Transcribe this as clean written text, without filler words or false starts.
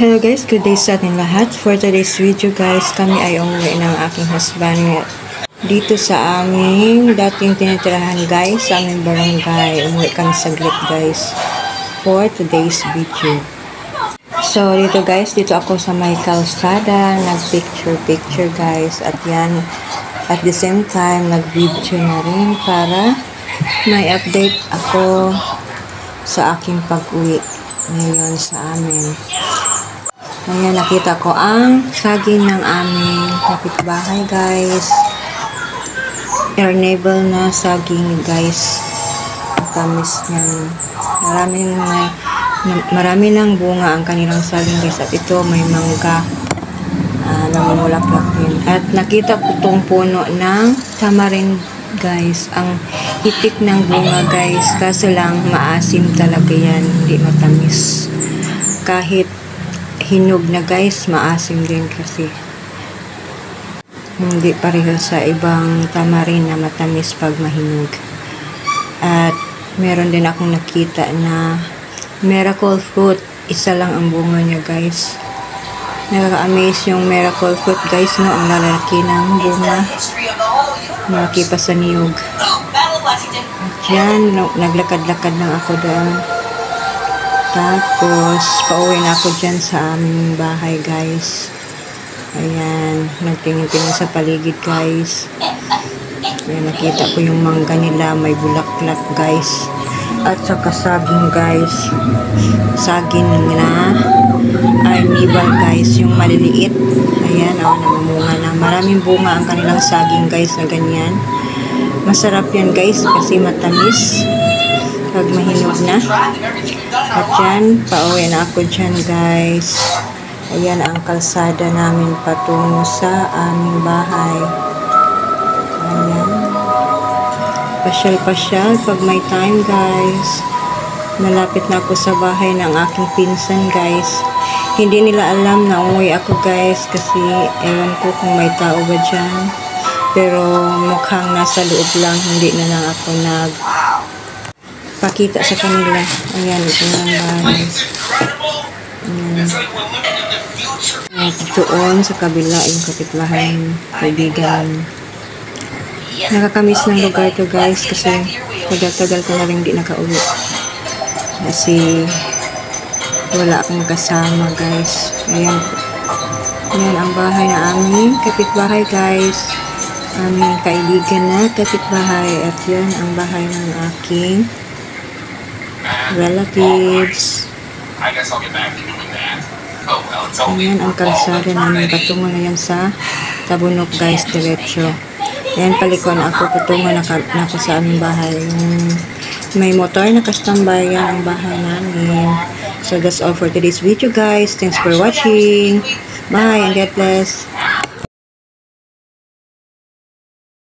Hello guys, good day sa ating lahat. For today's video guys, kami ay umuwi ng aking husband dito sa aming dating tinitirahan guys, sa aming barangay. Umuwi kami saglit guys for today's video. So dito guys, dito ako sa may kalsada, nag-picture guys, at yan, at the same time nag-video na rin para may update ako sa aking pag-uwi ngayon sa amin. Ngayon nakita ko ang saging ng aming kapitbahay guys. Airnable na saging guys. Ang tamis niyan. Marami ng bunga ang kanilang saging guys. At ito may mangga. Namumulaklak din. At nakita ko itong puno ng tamarind guys. Ang itik ng bunga guys. Kaso lang maasim talaga yan. Hindi matamis. Kahit hinog na guys, maasim din kasi. Hindi pareho sa ibang tamarin na matamis pag mahinog. At meron din akong nakita na miracle fruit. Isa lang ang bunga niya guys. Nakaka-amaze yung miracle fruit guys, no? Ang lalaki ng bunga. Malaki pa sa niyog. At yan, naglakad-lakad lang ako doon. Tapos, pauwi na ako dyan sa aming bahay, guys. Ayan, nagtingin-tingin sa paligid, guys. Ayan, nakita ko yung mangga nila, may bulaklak, guys. At saka saging, guys. Saging na arnibal, guys, yung maliliit. Ayan, namumunga na. Maraming bunga ang kanilang saging, guys, na ganyan. Masarap yan, guys, kasi matamis pag mahinog na. At yan, pauwi na ako dyan guys. Ayan ang kalsada namin patungo sa aming bahay. Ayan. Pasyal-pasyal pag may time guys. Malapit na ako sa bahay ng aking pinsan guys. Hindi nila alam na umuwi ako guys kasi ewan ko kung may tao ba dyan. Pero mukhang nasa loob lang, hindi na lang ako pakita sa kanila. Ayan, ito na ang bahay. Ayan. Doon sa kabila yung kapitbahay ng kaibigan. Nakakamiss ng lugar to guys kasi tagal-tagal ko na rin di nakauwi. Kasi wala akong kasama guys. Ayan. Ayan ang bahay na aming kapitbahay guys. Aming kaibigan na kapitbahay. At yan ang bahay ng aking relatives. Ayan ang kalsada namin. Patungo na yan sa Tabunok guys, diretso. Ayan, paliko na ako. Patungo na ako sa aming bahay. May motor na kastambay. Yan ang bahay namin. So that's all for today's video guys. Thanks for watching. Bye and God bless.